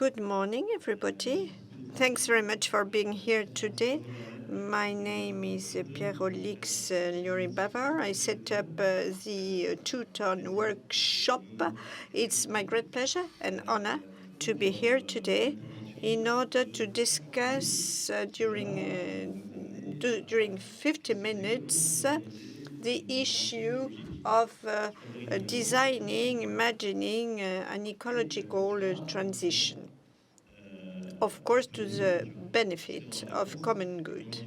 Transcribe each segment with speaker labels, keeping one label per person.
Speaker 1: Good morning, everybody. Thanks very much for being here today. My name is Pierre-Alix Lloret-Bavai. I set up the 2-Tonnes workshop. It's my great pleasure and honor to be here today in order to discuss during 50 minutes the issue of imagining an ecological transition, of course, to the benefit of common good.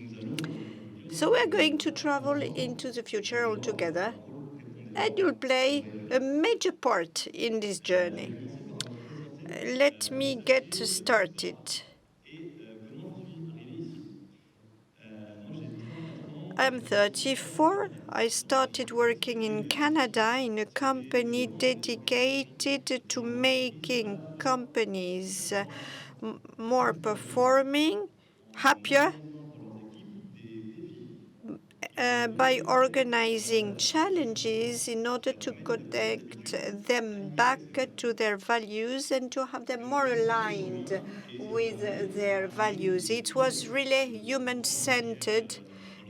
Speaker 1: So we're going to travel into the future all together, and you'll play a major part in this journey. Let me get started. I'm 34. I started working in Canada in a company dedicated to making companies more performing, happier, by organizing challenges in order to connect them back to their values and to have them more aligned with their values. It was really human-centered,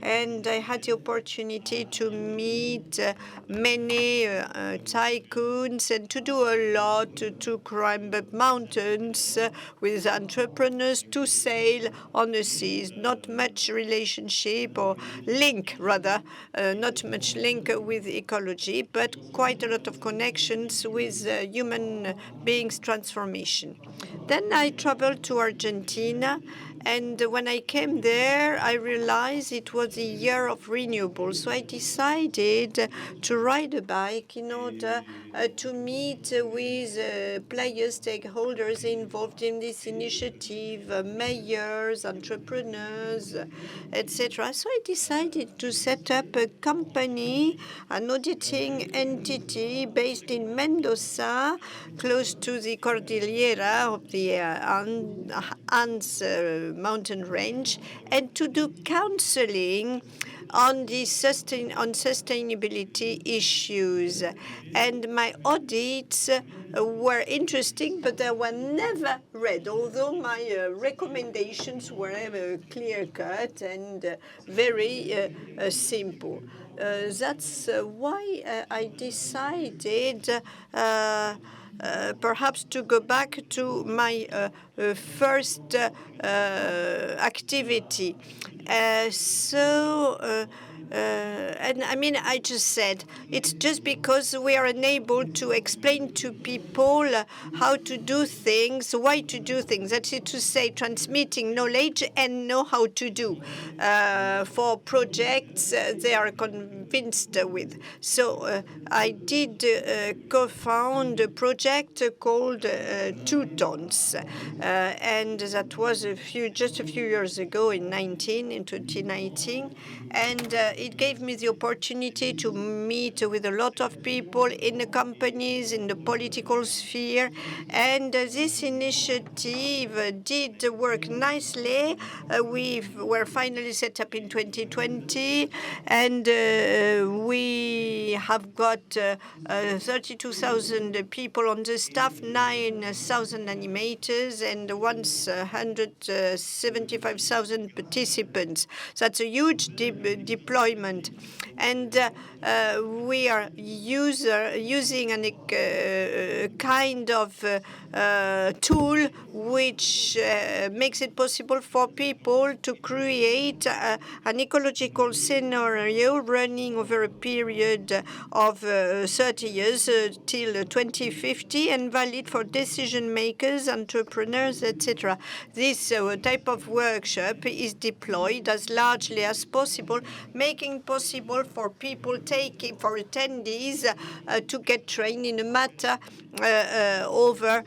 Speaker 1: and I had the opportunity to meet many tycoons and to do a lot to climb up mountains with entrepreneurs, to sail on the seas. Not much relationship or link, rather, not much link with ecology, but quite a lot of connections with human beings' transformation. Then I traveled to Argentina, and when I came there, I realized it was the year of renewables. So I decided to ride a bike in order to meet with players, stakeholders involved in this initiative, mayors, entrepreneurs, etc. So I decided to set up a company, an auditing entity based in Mendoza, close to the Cordillera of the Andes mountain range, and to do counseling on the sustainability issues. And my audits were interesting, but they were never read, although my recommendations were clear-cut and very simple. That's why I decided perhaps to go back to my first activity. And I mean, I just said, it's just because we are unable to explain to people how to do things, why to do things. That is to say, transmitting knowledge and know how to do for projects they are convinced with. So I did co-found a project called 2Tonnes, and that was just a few years ago in 2019, and it gave me the opportunity to meet with a lot of people in the companies, in the political sphere, and this initiative did work nicely. We were finally set up in 2020, and we have got 32,000 people on the staff, 9,000 animators, and 175,000 participants. That's a huge deployment. And we are using a kind of tool which makes it possible for people to create an ecological scenario running over a period of 30 years till 2050 and valid for decision makers, entrepreneurs, etc. This type of workshop is deployed as largely as possible, making possible for people for attendees to get trained in a matter over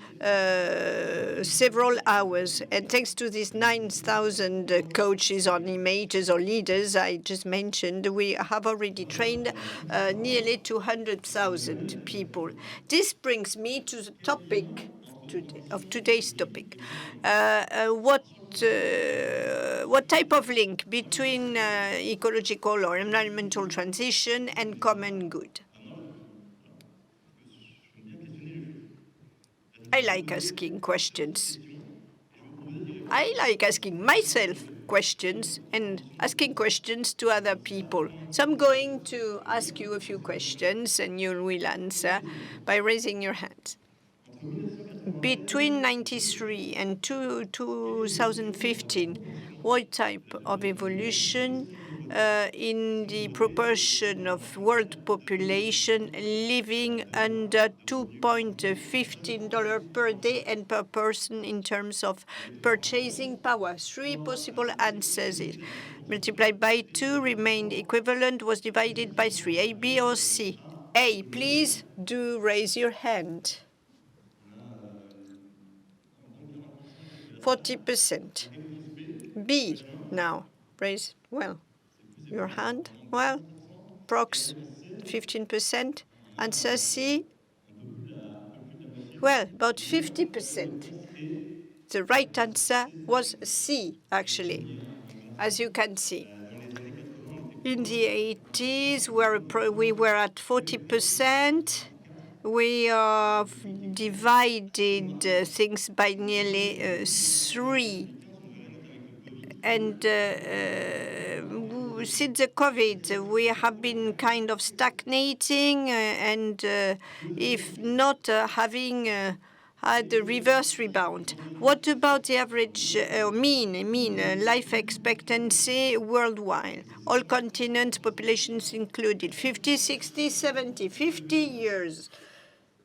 Speaker 1: several hours. And thanks to these 9,000 coaches or animators or leaders I just mentioned, we have already trained nearly 200,000 people. This brings me to the topic of today's topic. What type of link between ecological or environmental transition and common good? I like asking questions. I like asking myself questions and asking questions to other people. So I'm going to ask you a few questions, and you will answer by raising your hands. Between 93 and 2015, what type of evolution in the proportion of world population living under $2.15 per day and per person in terms of purchasing power? Three possible answers. Multiplied by 2 remained equivalent, was divided by 3. A, B, or C? A, please do raise your hand. 40%. B, now, raise, well, your hand. Well, prox 15%. Answer C, well, about 50%. The right answer was C, actually, as you can see. In the 80s, we were at 40%. We have divided things by nearly 3. And since the COVID, we have been kind of stagnating, and if not having had a reverse rebound. What about the average mean life expectancy worldwide? All continents, populations included, 50, 60, 70, 50 years.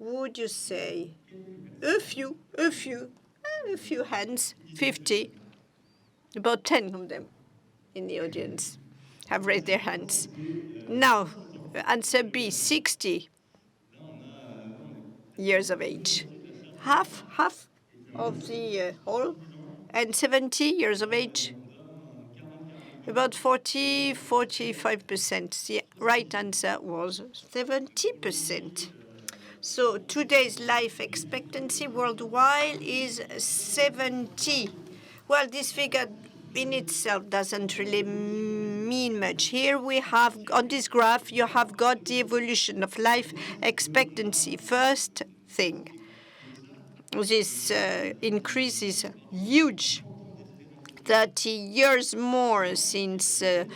Speaker 1: Would you say? A few hands, 50. About 10 of them in the audience have raised their hands. Now, answer B, 60 years of age. Half of the whole, and 70 years of age. About 45%. The right answer was 70%. So today's life expectancy worldwide is 70. Well, this figure in itself doesn't really mean much. Here we have, on this graph, you have got the evolution of life expectancy. First thing, this increase is huge. 30 years more since the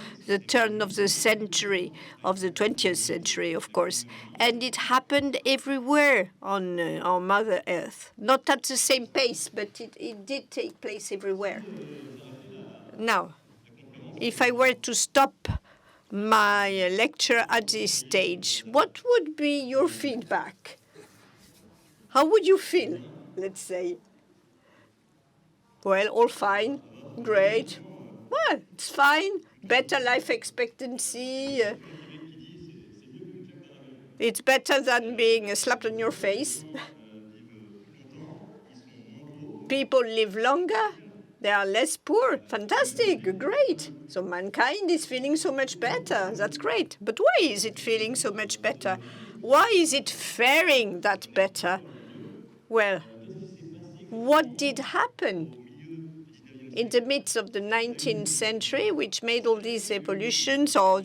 Speaker 1: turn of the century, of the 20th century, of course. And it happened everywhere on Mother Earth. Not at the same pace, but it did take place everywhere. Now, if I were to stop my lecture at this stage, what would be your feedback? How would you feel, let's say? Well, all fine. Great. Well, it's fine. Better life expectancy. It's better than being slapped on your face. People live longer. They are less poor. Fantastic. Great. So mankind is feeling so much better. That's great. But why is it feeling so much better? Why is it faring that better? Well, what did happen in the midst of the 19th century, which made all these evolutions or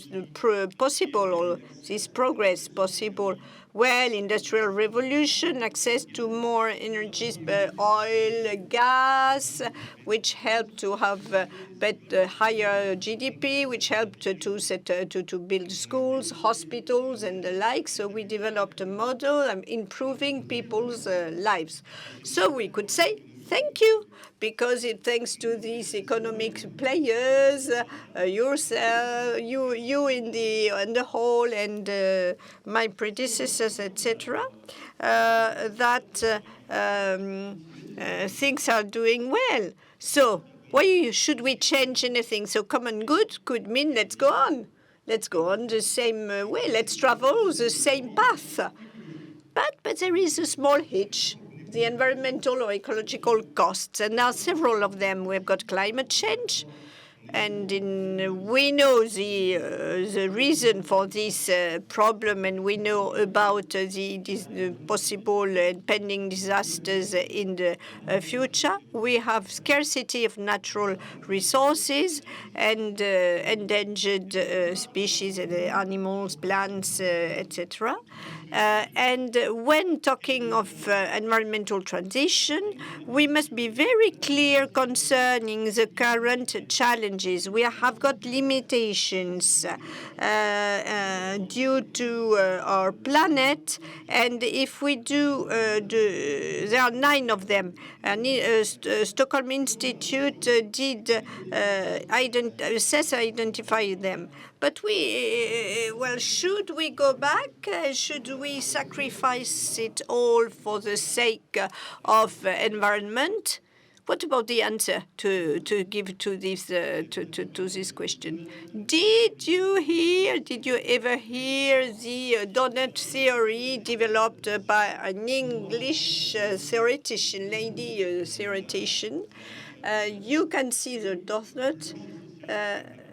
Speaker 1: possible, or this progress possible? Well, industrial revolution, access to more energies, oil, gas, which helped to have higher GDP, which helped to build schools, hospitals, and the like. So we developed a model improving people's lives. So we could say, thank you, because thanks to these economic players, yourself, you in the whole, and my predecessors, etc., that things are doing well. So why should we change anything? So common good could mean let's go on. Let's go on the same way. Let's travel the same path. But there is a small hitch. The environmental or ecological costs, and there are several of them. We've got climate change, And we know the reason for this problem, and we know about the possible and pending disasters in the future. We have scarcity of natural resources and endangered species, animals, plants, etc. And when talking of environmental transition, we must be very clear concerning the current challenges. We have got limitations due to our planet, and if we there are 9 of them. Stockholm Institute did identify them. But should we go back? Should we sacrifice it all for the sake of environment? What about the answer to give to this question? Did you ever hear the donut theory developed by an English theoretician? You can see the donut.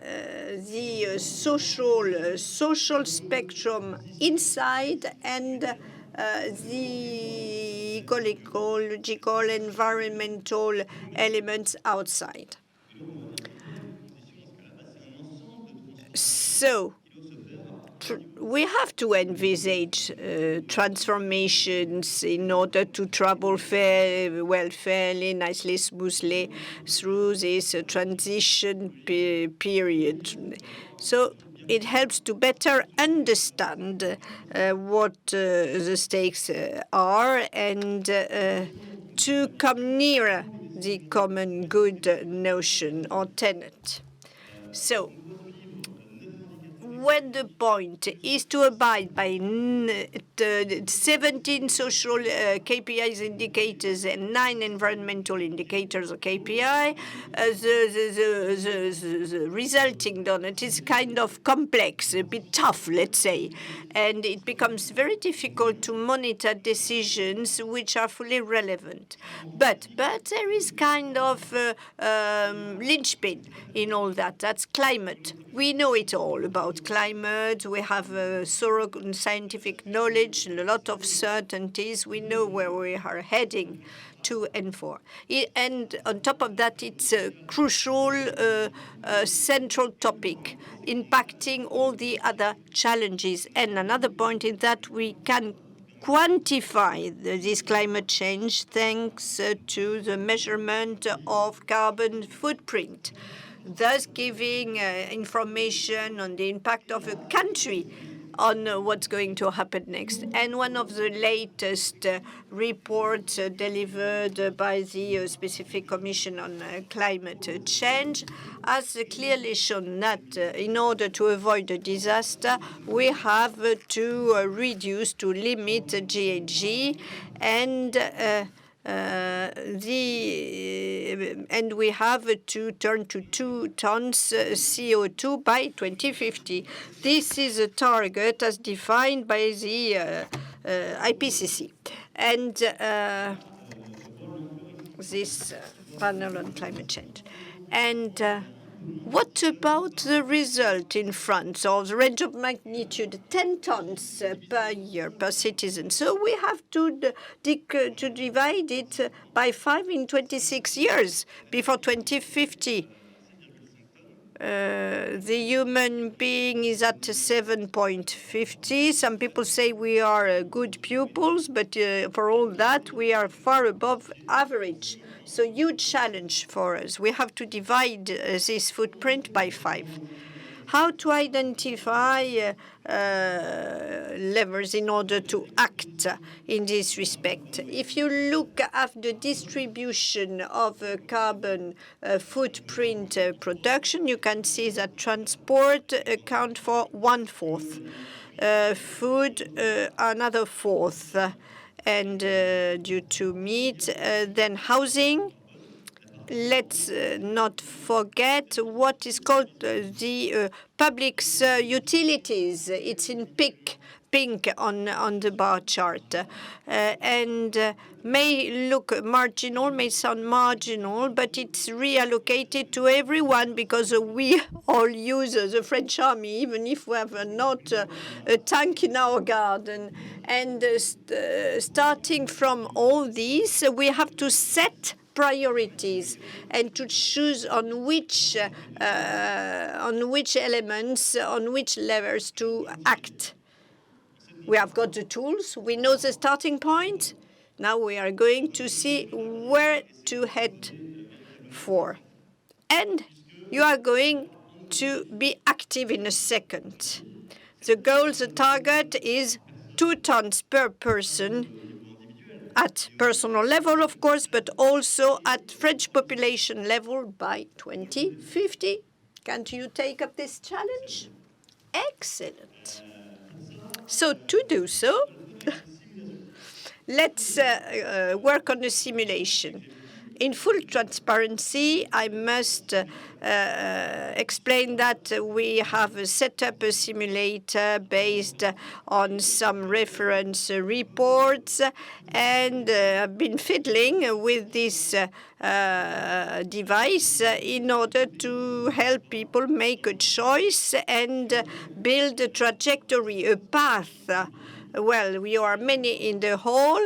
Speaker 1: The social spectrum inside, and the ecological, environmental elements outside. So we have to envisage transformations in order to travel fairly, nicely, smoothly through this transition period. So it helps to better understand what the stakes are, and to come nearer the common good notion or tenet. So when the point is to abide by 17 social KPIs indicators and 9 environmental indicators or KPI, the resulting donut is kind of complex, a bit tough, let's say, and it becomes very difficult to monitor decisions which are fully relevant. But there is kind of linchpin in all that. That's climate. We know it all about climate. We have thorough scientific knowledge and a lot of certainties. We know where we are heading to and for. And on top of that, it's a crucial central topic impacting all the other challenges. And another point is that we can quantify this climate change thanks to the measurement of carbon footprint, thus giving information on the impact of a country on what's going to happen next. And one of the latest reports delivered by the specific Commission on Climate Change has clearly shown that in order to avoid a disaster, we have to reduce, to limit GHG, and and we have to turn to 2 tons CO2 by 2050. This is a target as defined by the IPCC and this panel on climate change. And what about the result in France of the range of magnitude 10 tons per year per citizen? So we have to divide it by 5 in 26 years before 2050. The human being is at 7.50. Some people say we are good pupils, but for all that, we are far above average. So huge challenge for us. We have to divide this footprint by 5. How to identify levers in order to act in this respect? If you look at the distribution of carbon footprint production, you can see that transport account for 1/4, food another 1/4, and due to meat, then housing. Let's not forget what is called the public utilities. It's in peak pink on the bar chart, and may look marginal, may sound marginal, but it's reallocated to everyone because we all use the French army, even if we have not a tank in our garden. And starting from all these, we have to set priorities and to choose on which elements, on which levers to act. We have got the tools. We know the starting point. Now we are going to see where to head for. And you are going to be active in a second. The goal, the target is 2 tons per person at personal level, of course, but also at French population level by 2050. Can't you take up this challenge? Excellent. So to do so, let's work on a simulation. In full transparency, I must explain that we have set up a simulator based on some reference reports, and I've been fiddling with this device in order to help people make a choice and build a trajectory, a path. Well, we are many in the hall,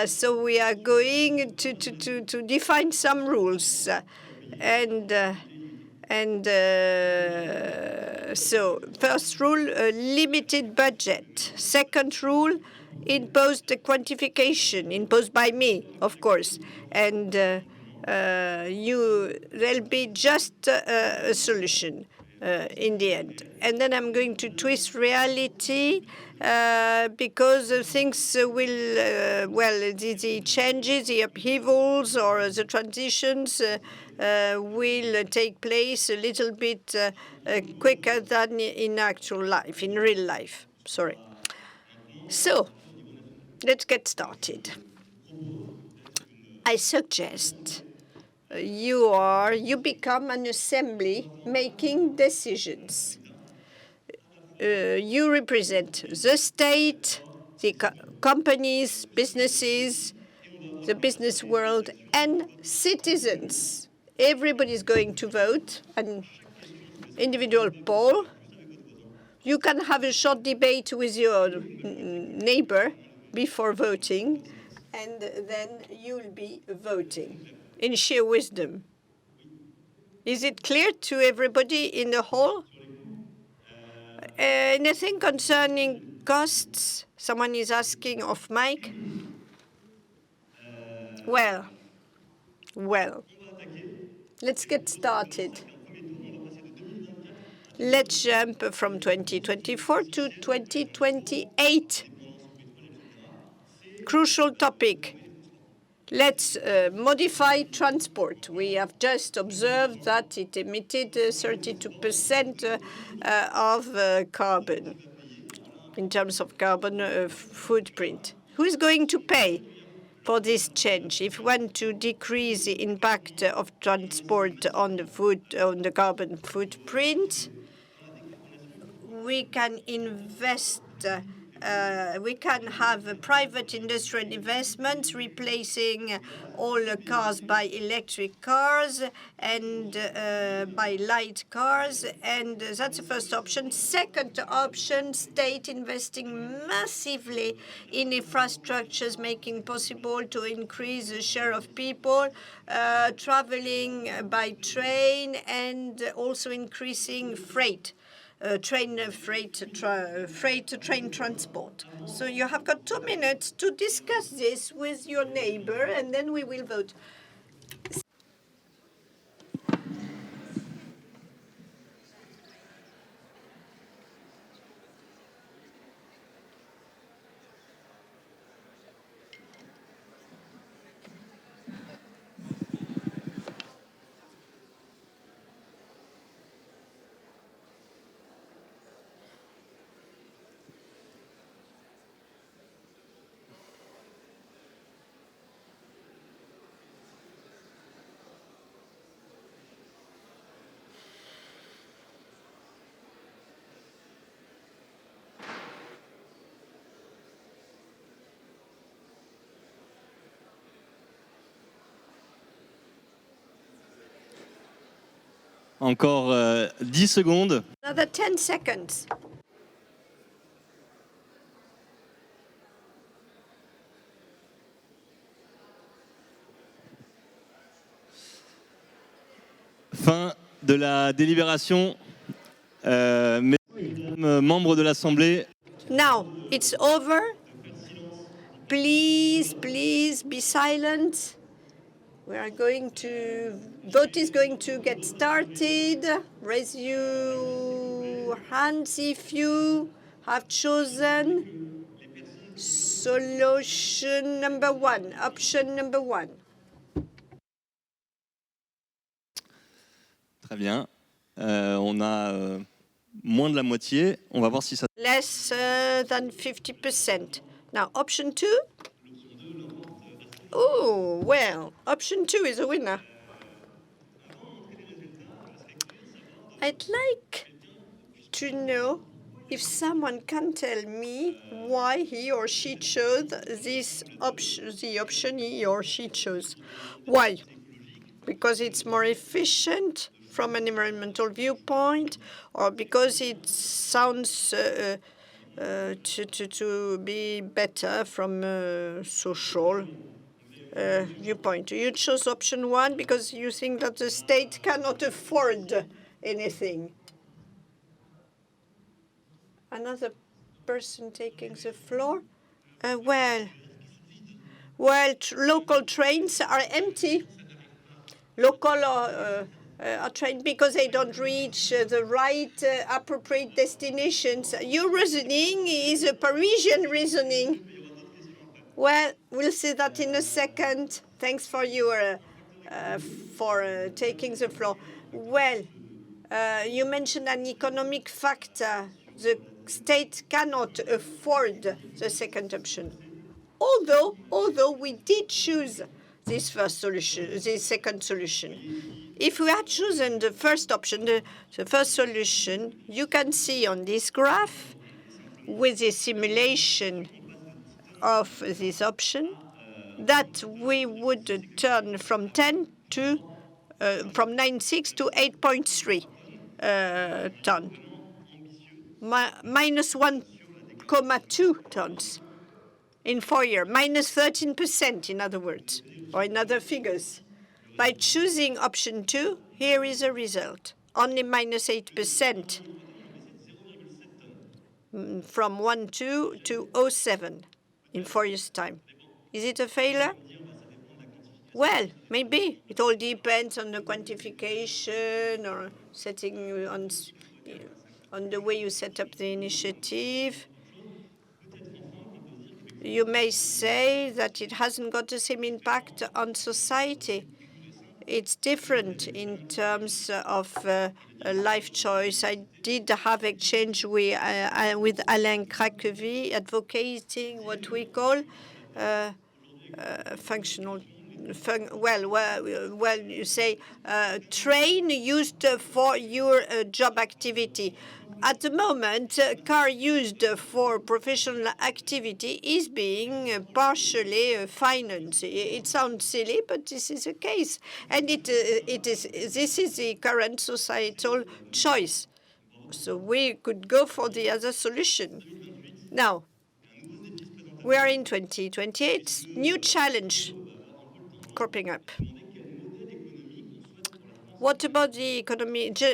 Speaker 1: so we are going to define some rules. So first rule, limited budget. Second rule, imposed quantification, imposed by me, of course. And there'll be just a solution in the end. And then I'm going to twist reality because things will, the changes, the upheavals or the transitions will take place a little bit quicker than in actual life, in real life. Sorry. So, let's get started. I suggest you become an assembly making decisions. You represent the state, the companies, businesses, the business world, and citizens. Everybody's going to vote, an individual poll. You can have a short debate with your neighbor before voting, and then you'll be voting in sheer wisdom. Is it clear to everybody in the hall? Anything concerning costs? Someone is asking off mic. Well, let's get started. Let's jump from 2024 to 2028. Crucial topic. Let's modify transport. We have just observed that it emitted 32% of carbon in terms of carbon footprint. Who is going to pay for this change? If we want to decrease the impact of transport on the carbon footprint, we can invest. We can have private industrial investments replacing all the cars by electric cars and by light cars, and that's the first option. Second option, state investing massively in infrastructures, making possible to increase the share of people traveling by train and also increasing freight. Train transport. So you have got 2 minutes to discuss this with your neighbor, and then we will vote.
Speaker 2: Encore 10 secondes.
Speaker 1: Another 10 seconds.
Speaker 2: Fin de la délibération. Membres de l'Assemblée.
Speaker 1: Now, it's over. Please, please be silent. We are going to, vote is going to get started. Raise your hands if you have chosen solution number 1, option number 1.
Speaker 2: Très bien. On a moins de la moitié. On va voir si ça...
Speaker 1: Less than 50%. Now, option 2. Oh, well, option 2 is a winner. I'd like to know if someone can tell me why he or she chose this option, the option he or she chose. Why? Because it's more efficient from an environmental viewpoint, or because it sounds to be better from a social viewpoint. You chose option 1 because you think that the state cannot afford anything. Another person taking the floor. Local trains are empty. Local are trained because they don't reach the right appropriate destinations. Your reasoning is a Parisian reasoning. Well, we'll see that in a second. Thanks for your taking the floor. Well, you mentioned an economic factor. The state cannot afford the second option. Although we did choose this first solution, this second solution. If we had chosen the first option, the first solution, you can see on this graph with the simulation of this option that we would turn from 10 to from 9.6 to 8.3 ton, minus 1.2 tons in 4 years, minus 13%, in other words, or in other figures. By choosing option 2, here is a result, only minus 8% from 1.2 to 0.7 in 4 years' time. Is it a failure? Well, maybe. It all depends on the quantification or setting on the way you set up the initiative. You may say that it hasn't got the same impact on society. It's different in terms of life choice. I did have exchange with Alain Cracovie, advocating what we call functional. You say train used for your job activity. At the moment, car used for professional activity is being partially financed. It sounds silly, but this is the case, and this is the current societal choice. So we could go for the other solution. Now, we are in 2028. New challenge cropping up. What about the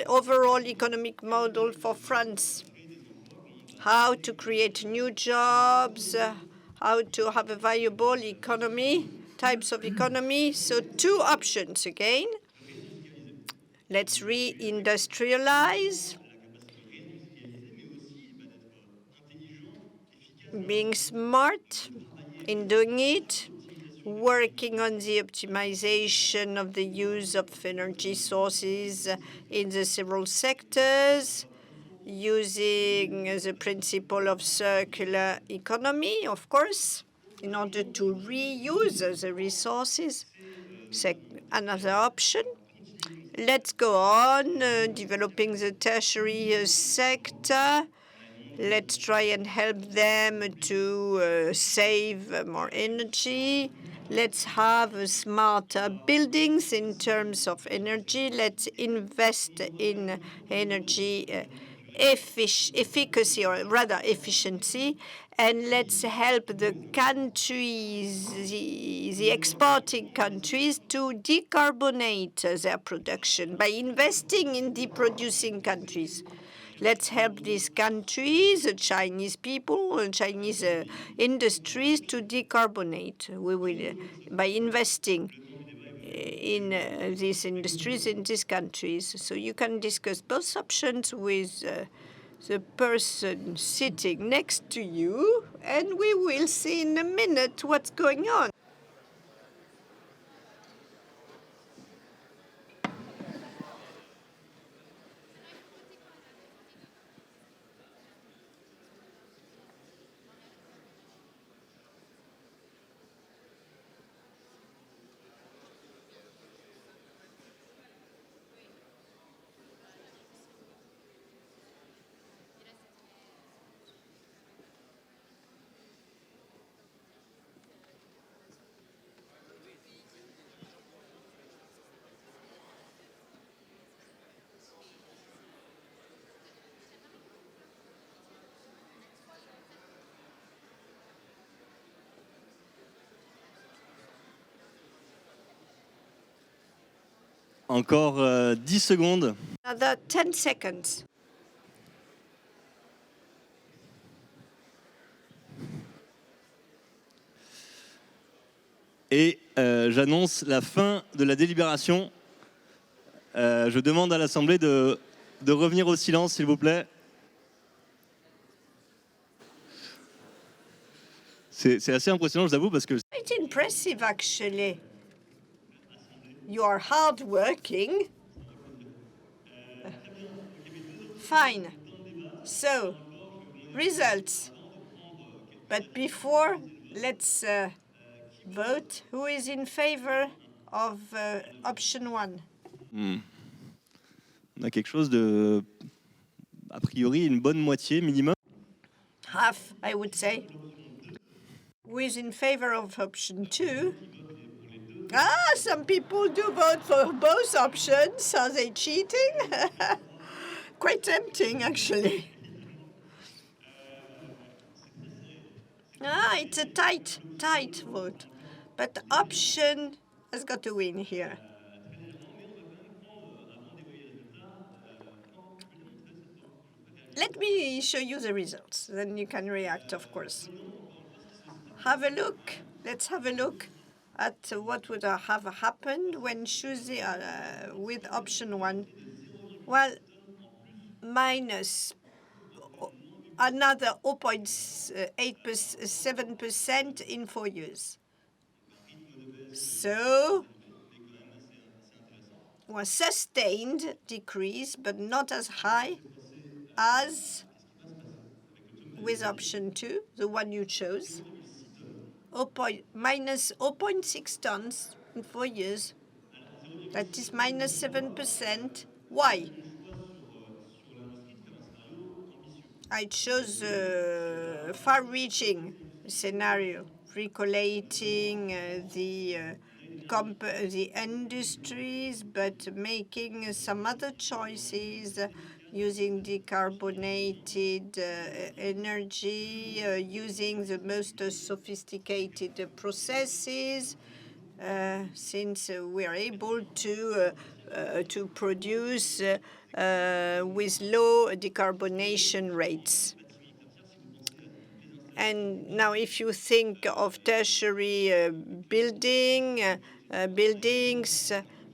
Speaker 1: overall economic model for France? How to create new jobs, how to have a viable economy, types of economy. So 2 options again. Let's reindustrialize, being smart in doing it, working on the optimization of the use of energy sources in the several sectors, using the principle of circular economy, of course, in order to reuse the resources. Another option. Let's go on developing the tertiary sector. Let's try and help them to save more energy. Let's have smarter buildings in terms of energy. Let's invest in energy efficacy, or rather efficiency, and let's help the countries, the exporting countries, to decarbonate their production by investing in the producing countries. Let's help these countries, the Chinese people, and Chinese industries to decarbonate. We will by investing in these industries in these countries. So you can discuss both options with the person sitting next to you, and we will see in a minute what's going on.
Speaker 2: Encore 10 secondes.
Speaker 1: Another 10 seconds.
Speaker 2: Et j'annonce la fin de la délibération. Je demande à l'Assemblée de revenir au silence, s'il vous plaît. C'est assez impressionnant, je vous avoue, parce que...
Speaker 1: It's impressive, actually. You are hard-working. Fine. So, results. But before, let's vote. Who is in favor of option 1?
Speaker 2: On a quelque chose de... A priori, une bonne moitié minimum.
Speaker 1: Half, I would say. Who is in favor of option 2? Ah, some people do vote for both options. Are they cheating? Quite tempting, actually. Ah, it's a tight vote. But option has got to win here. Let me show you the results. Then you can react, of course. Have a look. Let's have a look at what would have happened when choosing with option 1. Well, minus another 0.7% in 4 years. So, was sustained decrease, but not as high as with option 2, the one you chose. Minus 0.6 tons in 4 years. That is minus 7%. Why? I chose a far-reaching scenario, regulating the industries, but making some other choices, using decarbonated energy, using the most sophisticated processes, since we are able to produce with low decarbonation rates. And now, if you think of tertiary buildings,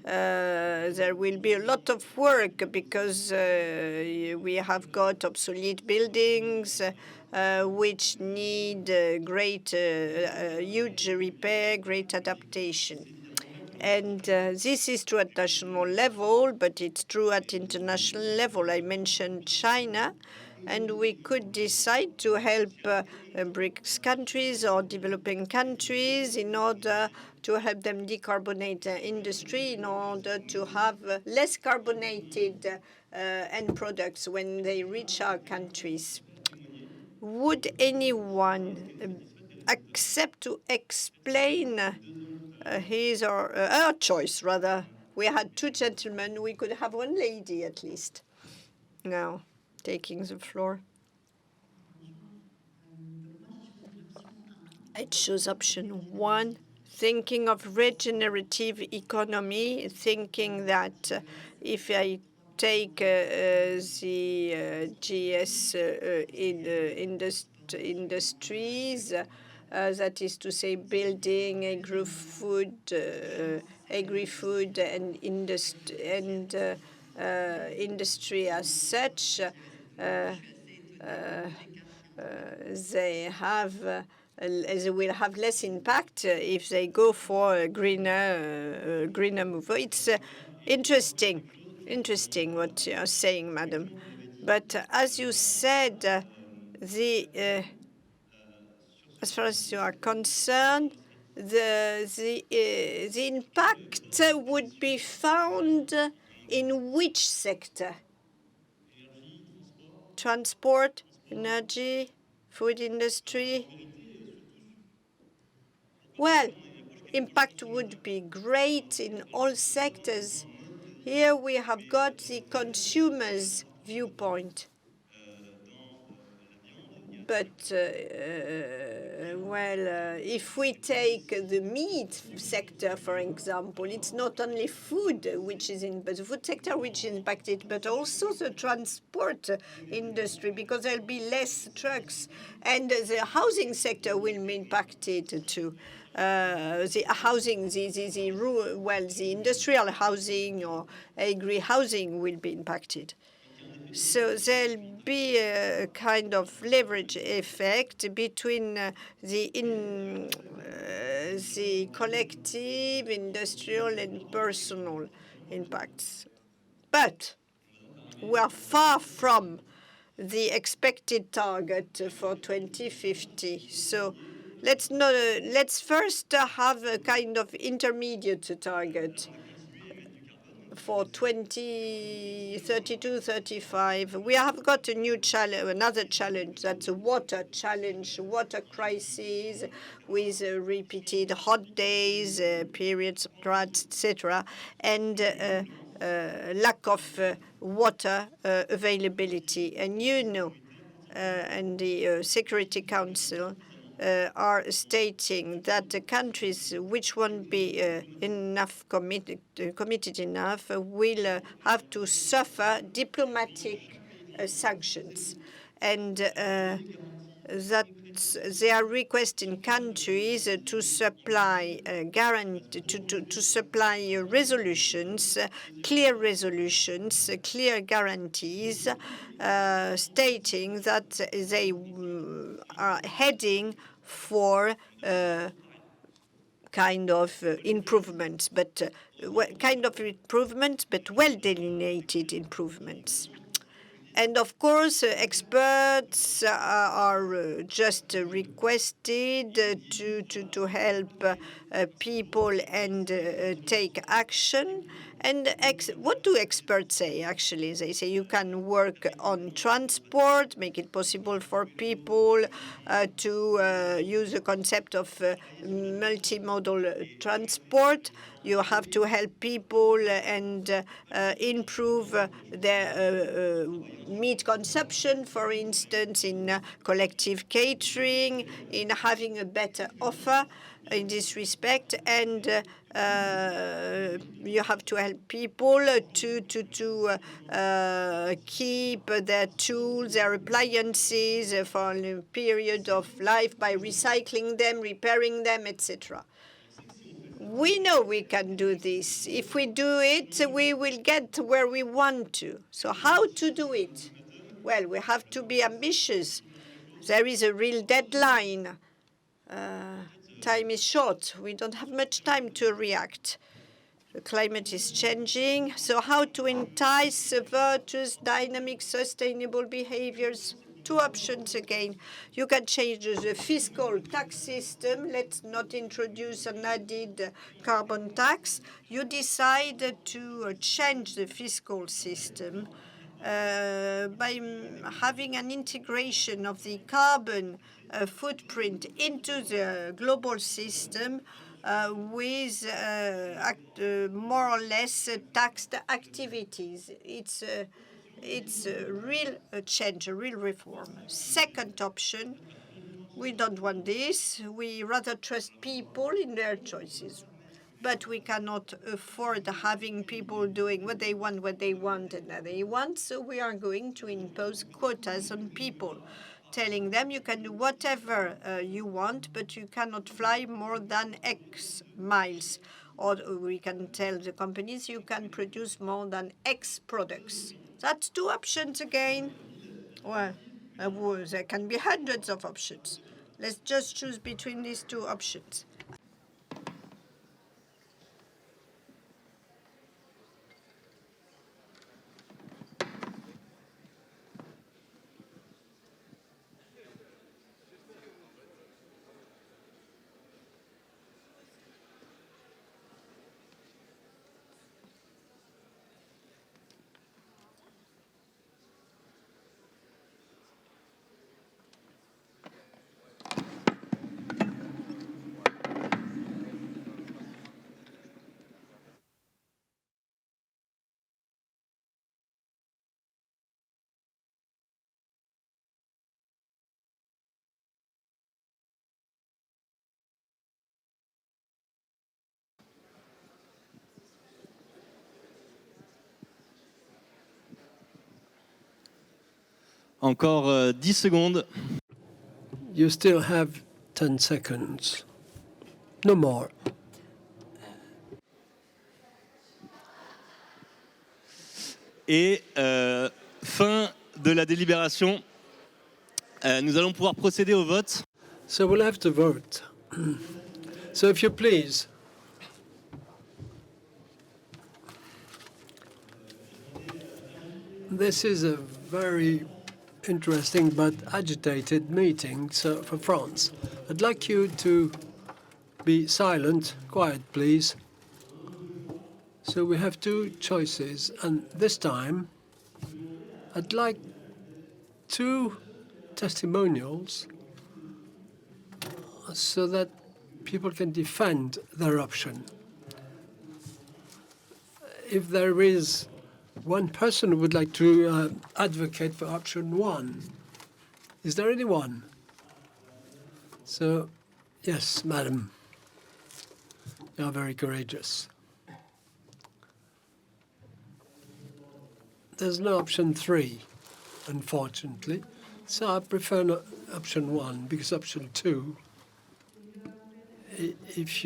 Speaker 1: there will be a lot of work because we have got obsolete buildings which need huge repair, great adaptation. And this is true at national level, but it's true at international level. I mentioned China, and we could decide to help BRICS countries or developing countries in order to help them decarbonate industry, in order to have less carbonated end products when they reach our countries. Would anyone accept to explain his or her choice, rather. We had two gentlemen. We could have one lady at least. Now, taking the floor. I choose option one, thinking of regenerative economy, thinking that if I take the GS in industries, that is to say, building, agri-food, and industry as such, they will have less impact if they go for a greener move. It's interesting what you are saying, madam. But as you said, as far as you are concerned, the impact would be found in which sector? Transport, energy, food industry? Well, impact would be great in all sectors. Here we have got the consumer's viewpoint. But, if we take the meat sector, for example, it's not only food but the food sector which is impacted, but also the transport industry, because there'll be less trucks, and the housing sector will be impacted too. The housing, the industrial housing or agri-housing will be impacted. So there'll be a kind of leverage effect between the collective, industrial, and personal impacts. But we are far from the expected target for 2050. So let's first have a kind of intermediate target for 2032-35. We have got a new challenge, another challenge, that's a water challenge, water crisis with repeated hot days, periods, droughts, etc., and lack of water availability. And and the Security Council are stating that the countries which won't be committed enough will have to suffer diplomatic sanctions, and that they are requesting countries to supply resolutions, clear resolutions, clear guarantees, stating that they are heading for kind of improvements, but well delineated improvements. And of course, experts are just requested to help people and take action. And what do experts say, actually? They say you can work on transport, make it possible for people to use the concept of multimodal transport. You have to help people and improve their meat consumption, for instance, in collective catering, in having a better offer in this respect, and you have to help people to keep their tools, their appliances for a period of life by recycling them, repairing them, etc. We know we can do this. If we do it, we will get where we want to. So how to do it? Well, we have to be ambitious. There is a real deadline. Time is short. We don't have much time to react. The climate is changing. So how to entice virtuous, dynamic, sustainable behaviors? Two options again. You can change the fiscal tax system. Let's not introduce an added carbon tax. You decide to change the fiscal system by having an integration of the carbon footprint into the global system with more or less taxed activities. It's a real change, a real reform. Second option, we don't want this. We rather trust people in their choices. But we cannot afford having people doing what they want, and that they want. So we are going to impose quotas on people, telling them you can do whatever you want, but you cannot fly more than X miles. Or we can tell the companies you can produce more than X products. That's two options again. Well, there can be hundreds of options. Let's just choose between these two options.
Speaker 2: Encore 10 secondes.
Speaker 3: You still have 10 seconds. No more.
Speaker 2: Et fin de la délibération. Nous allons pouvoir procéder au vote.
Speaker 3: So we'll have to vote. So if you please. This is a very interesting but agitated meeting for France. I'd like you to be silent, quiet, please. So we have two choices, and this time I'd like two testimonials so that people can defend their option. If there is one person who would like to advocate for option one, is there anyone? So, yes, madam, you are very courageous. There's no option three, unfortunately. So I prefer option one, because option two, if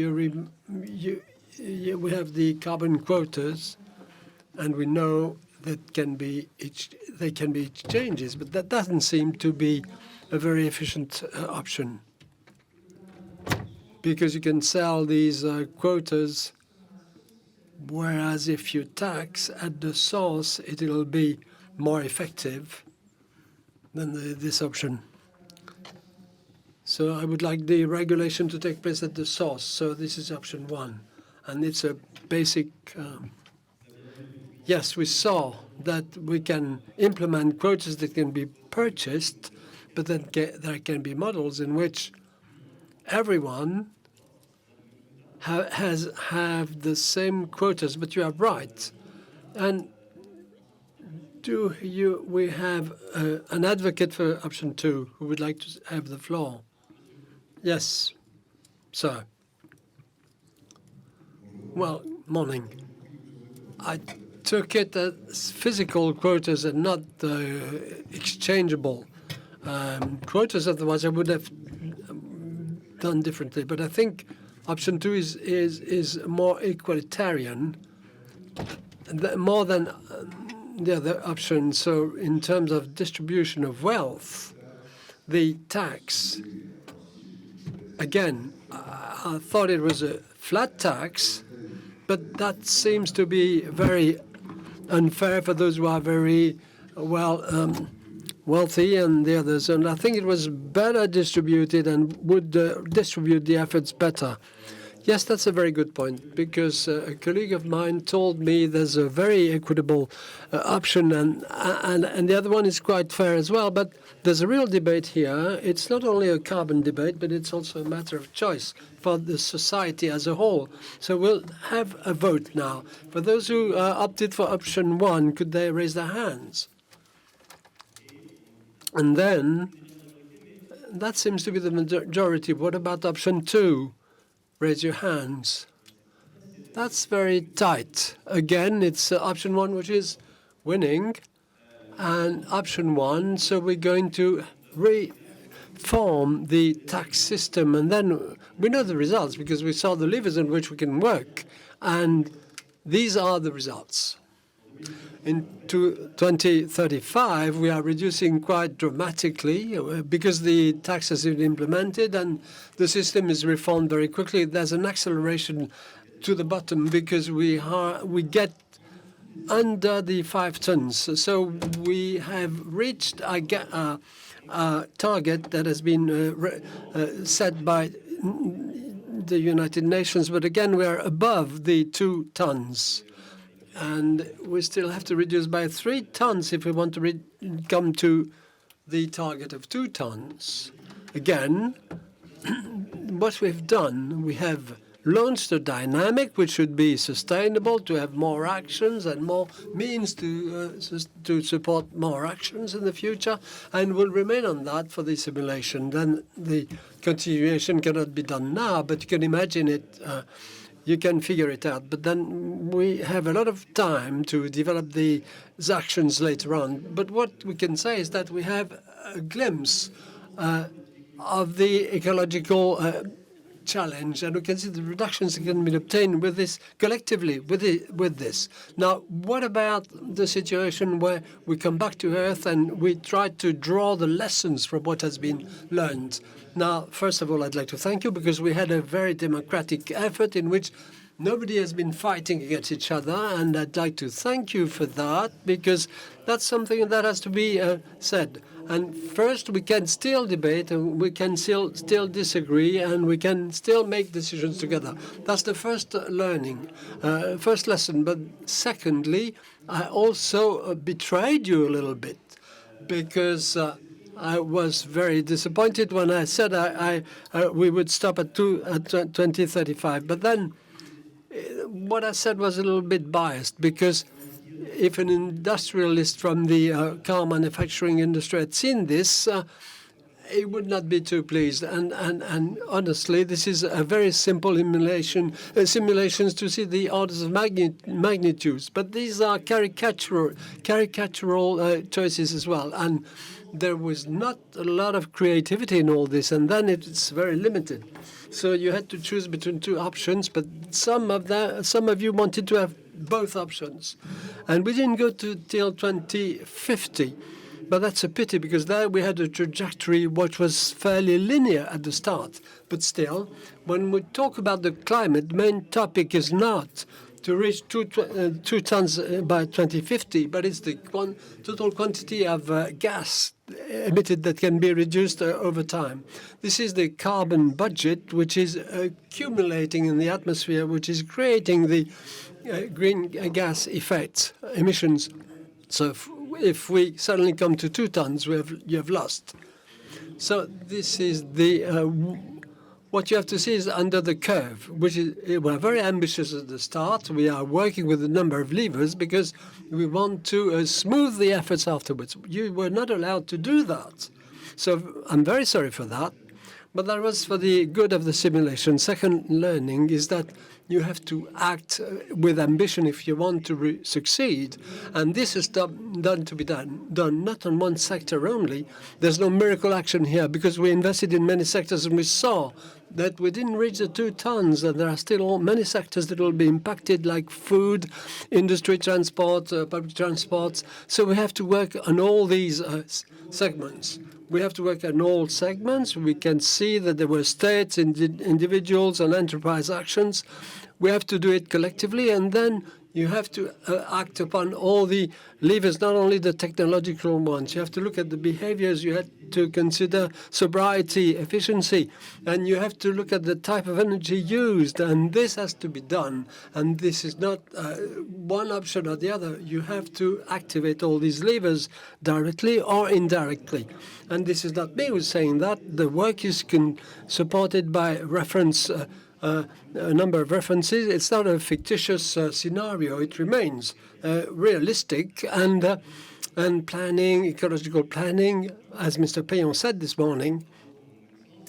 Speaker 3: we have the carbon quotas, and we know that they can be exchanges, but that doesn't seem to be a very efficient option, because you can sell these quotas, whereas if you tax at the source, it will be more effective than this option. So I would like the regulation to take place at the source. So this is option one, and it's a basic. Yes, we saw that we can implement quotas that can be purchased, but then there can be models in which everyone have the same quotas. But you are right. And we have an advocate for option two who would like to have the floor? Yes, sir. Well, morning. I took it as physical quotas and not exchangeable quotas. Otherwise, I would have done differently. But I think option two is more equalitarian, more than the other option. So in terms of distribution of wealth, the tax, again, I thought it was a flat tax, but that seems to be very unfair for those who are very wealthy and the others. And I think it was better distributed and would distribute the efforts better. Yes, that's a very good point, because a colleague of mine told me there's a very equitable option, and the other one is quite fair as well. But there's a real debate here. It's not only a carbon debate, but it's also a matter of choice for the society as a whole. So we'll have a vote now. For those who opted for option 1, could they raise their hands? And then, that seems to be the majority. What about option 2? Raise your hands. That's very tight. Again, it's option 1 which is winning, and option 1. So we're going to reform the tax system, and then we know the results because we saw the levers on which we can work, and these are the results. In 2035, we are reducing quite dramatically because the tax has been implemented and the system is reformed very quickly. There's an acceleration to the bottom because we get under the 5 tons. So we have reached a target that has been set by the United Nations, but again, we are above the 2 tons. And we still have to reduce by 3 tons if we want to come to the target of 2 tons. Again, what we've done, we have launched a dynamic which should be sustainable, to have more actions and more means to support more actions in the future, and will remain on that for the simulation. Then the continuation cannot be done now, but you can imagine it. You can figure it out. But then we have a lot of time to develop these actions later on. But what we can say is that we have a glimpse of the ecological challenge, and we can see the reductions that can be obtained with this collectively, with this. Now, what about the situation where we come back to Earth and we try to draw the lessons from what has been learned? Now, first of all, I'd like to thank you because we had a very democratic effort in which nobody has been fighting against each other, and I'd like to thank you for that because that's something that has to be said. And first, we can still debate, and we can still disagree, and we can still make decisions together. That's the first learning, first lesson. But secondly, I also betrayed you a little bit because I was very disappointed when I said we would stop at 2035. But then what I said was a little bit biased because if an industrialist from the car manufacturing industry had seen this, he would not be too pleased. And honestly, this is a very simple simulations to see the orders of magnitudes. But these are caricatural choices as well. And there was not a lot of creativity in all this, and then it's very limited. So you had to choose between 2 options, but some of you wanted to have both options. And we didn't go till 2050. But that's a pity, because there we had a trajectory which was fairly linear at the start. But still, when we talk about the climate, the main topic is not to reach 2 tons by 2050, but it's the total quantity of gas emitted that can be reduced over time. This is the carbon budget, which is accumulating in the atmosphere, which is creating the green gas effects, emissions. So if we suddenly come to 2 tons, you have lost. So this is the what you have to see is under the curve, which is we're very ambitious at the start. We are working with a number of levers because we want to smooth the efforts afterwards. You were not allowed to do that. So I'm very sorry for that. But that was for the good of the simulation. Second learning is that you have to act with ambition if you want to succeed. And this is done not on one sector only. There's no miracle action here because we invested in many sectors and we saw that we didn't reach the 2 tons, and there are still many sectors that will be impacted, like food, industry, transport, public transports. So we have to work on all these segments. We have to work on all segments. We can see that there were states, individuals, and enterprise actions. We have to do it collectively, and then You have to act upon all the levers, not only the technological ones. You have to look at the behaviors. You have to consider sobriety, efficiency, and you have to look at the type of energy used. And this has to be done. And this is not one option or the other. You have to activate all these levers directly or indirectly. And this is not me who's saying that. The work is supported by reference. A number of references. It's not a fictitious scenario. It remains realistic and planning, ecological planning, as Mr. Payon said this morning,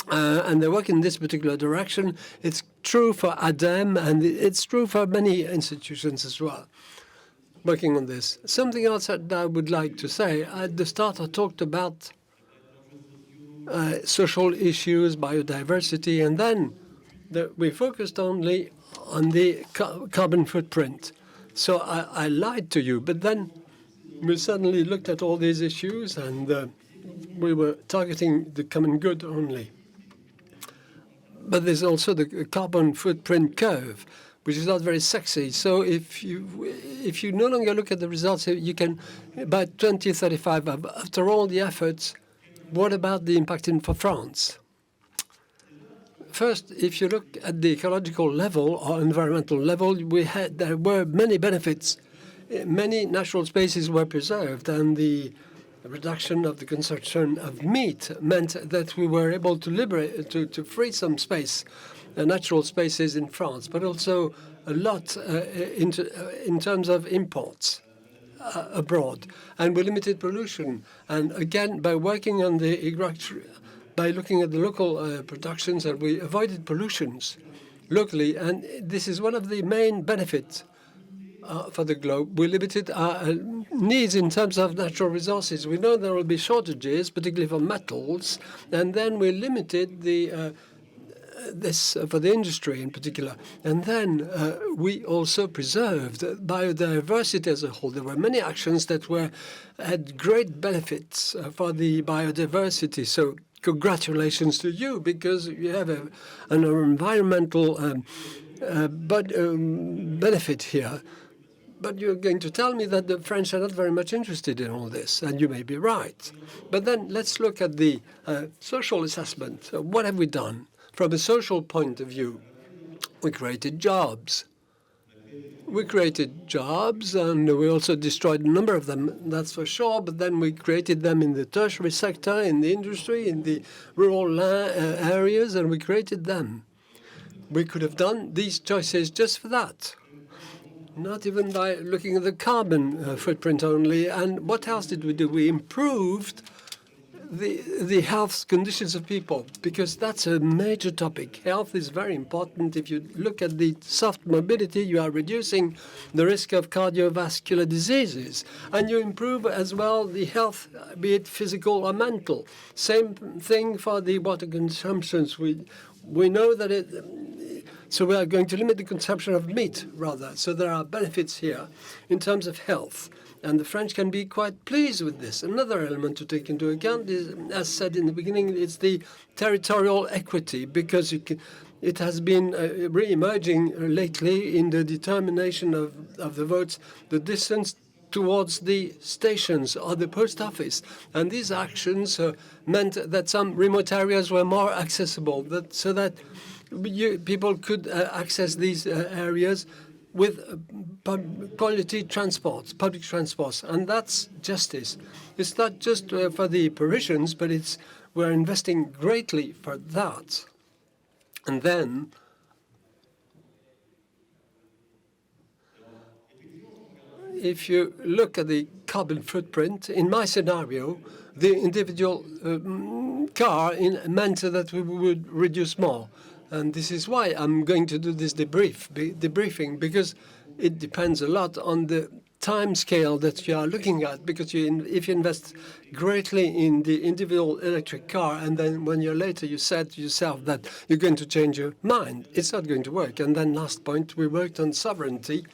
Speaker 3: and they work in this particular direction. It's true for ADEME, and it's true for many institutions as well, working on this. Something else that I would like to say. At the start, I talked about social issues, biodiversity, and then we focused only on the carbon footprint. So I lied to you, but then we suddenly looked at all these issues and we were targeting the common good only. But there's also the carbon footprint curve, which is not very sexy. So if you no longer look at the results, you can, by 2035, after all the efforts, what about the impact for France? First, if you look at the ecological level or environmental level, there were many benefits. Many natural spaces were preserved, and the reduction of the consumption of meat meant that we were able to liberate, to free some space, natural spaces in France, but also a lot in terms of imports abroad. And we limited pollution. And again, by working on by looking at the local productions, and we avoided pollutions locally. And this is one of the main benefits for the globe. We limited our needs in terms of natural resources. We know there will be shortages, particularly for metals, and then we limited this for the industry in particular. And then we also preserved biodiversity as a whole. There were many actions that had great benefits for the biodiversity. So congratulations to you, because you have an environmental benefit here. But you're going to tell me that the French are not very much interested in all this, and you may be right. But then let's look at the social assessment. What have we done? From a social point of view, we created jobs. We created jobs, and we also destroyed a number of them, that's for sure, but then we created them in the tertiary sector, in the industry, in the rural areas, and we created them. We could have done these choices just for that, not even by looking at the carbon footprint only. And what else did we do? We improved the health conditions of people, because that's a major topic. Health is very important. If you look at the soft mobility, you are reducing the risk of cardiovascular diseases, and you improve as well the health, be it physical or mental. Same thing for the water consumptions. We know that so we are going to limit the consumption of meat, rather. So there are benefits here in terms of health. And the French can be quite pleased with this. Another element to take into account is, as said in the beginning, it's the territorial equity, because it has been re-emerging lately in the determination of the votes, the distance towards the stations or the post office. And these actions meant that some remote areas were more accessible, so that people could access these areas with quality transports, public transports, and that's justice. It's not just for the Parisians, but we're investing greatly for that. And then if you look at the carbon footprint, in my scenario, the individual car meant that we would reduce more. And this is why I'm going to do this debriefing, because it depends a lot on the time scale that you are looking at. Because if you invest greatly in the individual electric car, and then when you're later you said to yourself that you're going to change your mind, it's not going to work. And then last point, we worked on sovereignty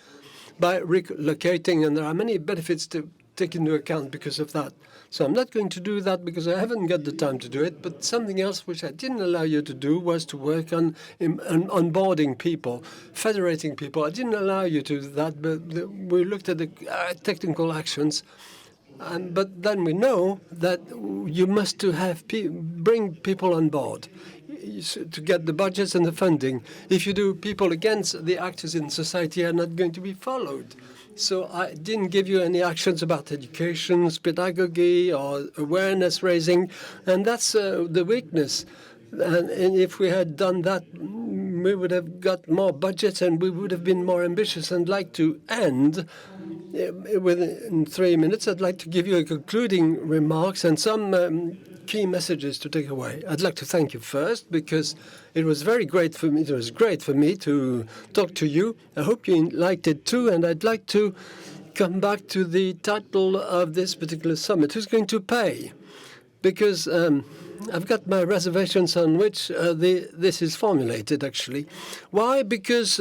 Speaker 3: by relocating, and there are many benefits to take into account because of that. So I'm not going to do that because I haven't got the time to do it. But something else which I didn't allow you to do was to work on onboarding people, federating people. I didn't allow you to do that, but we looked at the technical actions. But then we know that you must to have bring people on board to get the budgets and the funding. If you do, people against the actors in society are not going to be followed. So I didn't give you any actions about education, pedagogy, or awareness raising, and that's the weakness. And if we had done that, we would have got more budgets and we would have been more ambitious. And like to end within 3 minutes. I'd like to give you a concluding remarks and some key messages to take away. I'd like to thank you first because it was very great for me. It was great for me to talk to you. I hope you liked it too. And I'd like to come back to the title of this particular summit. Who's going to pay? Because I've got my reservations on which this is formulated, actually. Why? Because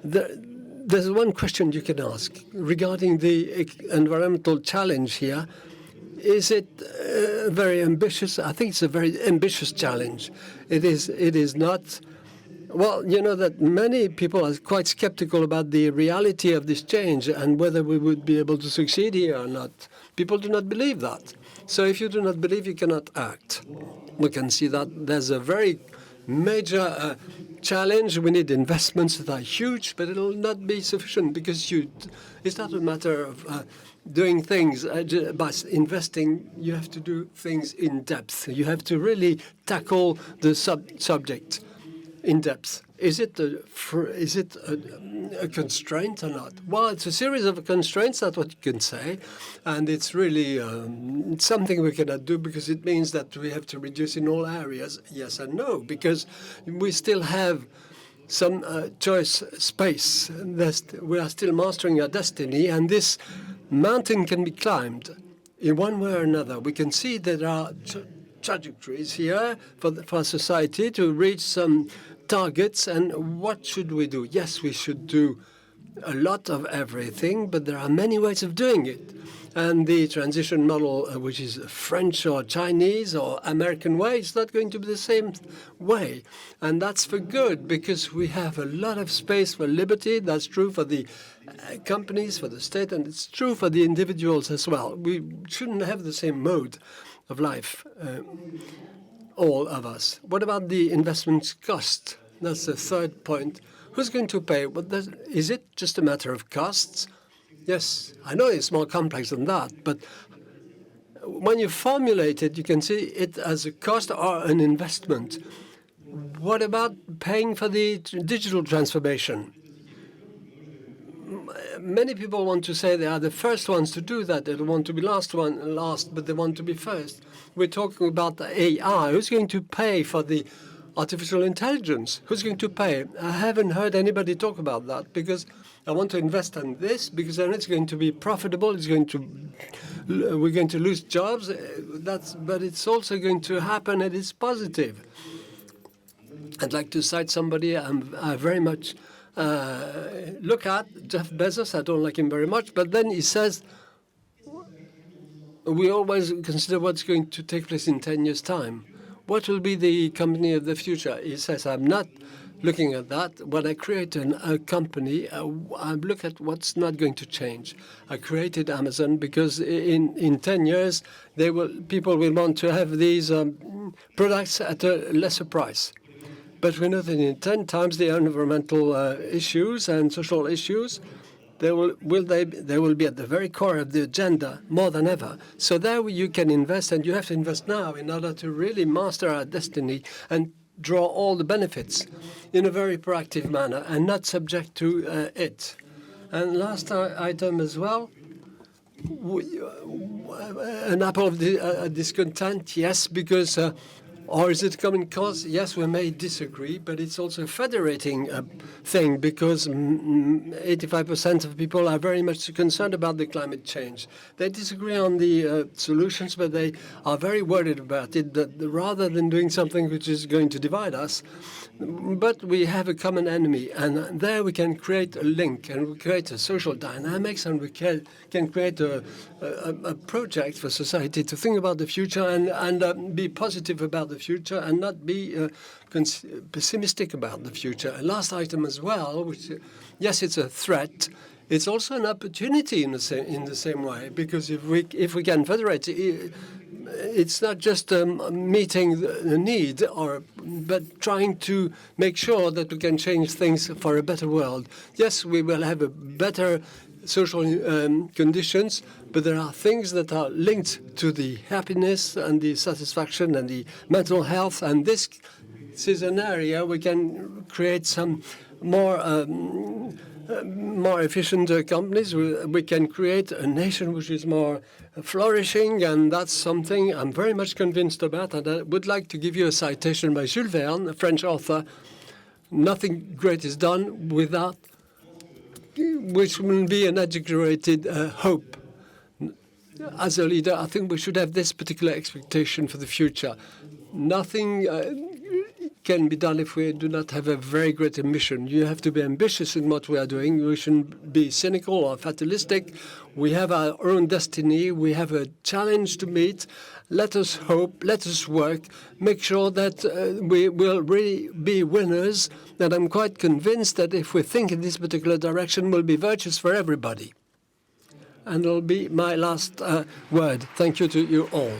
Speaker 3: there's one question you can ask regarding the environmental challenge here. Is it very ambitious? I think it's a very ambitious challenge. It is not. Well, you know that many people are quite skeptical about the reality of this change and whether we would be able to succeed here or not. People do not believe that. So if you do not believe, you cannot act. We can see that there's a very major challenge. We need investments that are huge, but it will not be sufficient because it's not a matter of doing things by investing. You have to do things in depth. You have to really tackle the subject in depth. Is it a constraint or not? Well, it's a series of constraints, that's what you can say. And it's really something we cannot do because it means that we have to reduce in all areas, yes and no, because we still have some choice space. We are still mastering our destiny, and this mountain can be climbed in one way or another. We can see that there are trajectories here for society to reach some targets. And what should we do? Yes, we should do a lot of everything, but there are many ways of doing it. And the transition model, which is French or Chinese or American way, is not going to be the same way. And that's for good, because we have a lot of space for liberty. That's true for the companies, for the state, and it's true for the individuals as well. We shouldn't have the same mode of life, all of us. What about the investment cost? That's the third point. Who's going to pay? Is it just a matter of costs? Yes, I know it's more complex than that, but when you formulate it, you can see it as a cost or an investment. What about paying for the digital transformation? Many people want to say they are the first ones to do that. They don't want to be last, but they want to be first. We're talking about the AI. Who's going to pay for the artificial intelligence? Who's going to pay? I haven't heard anybody talk about that because I want to invest in this because then it's going to be profitable. We're going to lose jobs. But it's also going to happen and it's positive. I'd like to cite somebody I very much look at, Jeff Bezos. I don't like him very much, but then he says, we always consider what's going to take place in 10 years' time. What will be the company of the future? He says, I'm not looking at that. When I create a company, I look at what's not going to change. I created Amazon because in 10 years, people will want to have these products at a lesser price. But we know that in 10 times the environmental issues and social issues, they will be at the very core of the agenda more than ever. So there you can invest, and you have to invest now in order to really master our destiny and draw all the benefits in a very proactive manner and not subject to it. And last item as well, an apple of discontent, yes, because or is it a common cause? Yes, we may disagree, but it's also a federating thing because 85% of people are very much concerned about the climate change. They disagree on the solutions, but they are very worried about it, that rather than doing something which is going to divide us, but we have a common enemy, and there we can create a link, and we create a social dynamics, and we can create a project for society to think about the future and be positive about the future and not be pessimistic about the future. And last item as well, which, yes, it's a threat. It's also an opportunity in the same way, because if we can federate, it's not just meeting the need, but trying to make sure that we can change things for a better world. Yes, we will have a better social conditions, but there are things that are linked to the happiness and the satisfaction and the mental health, and this is an area we can create some more efficient companies. We can create a nation which is more flourishing, and that's something I'm very much convinced about. And I would like to give you a citation by Jules Verne, a French author. Nothing great is done without which will be an exaggerated hope. As a leader, I think we should have this particular expectation for the future. Nothing can be done if we do not have a very great ambition. You have to be ambitious in what we are doing. We shouldn't be cynical or fatalistic. We have our own destiny. We have a challenge to meet. Let us hope. Let us work. Make sure that we will really be winners. And I'm quite convinced that if we think in this particular direction, we'll be virtuous for everybody. And it'll be my last word. Thank you to you all.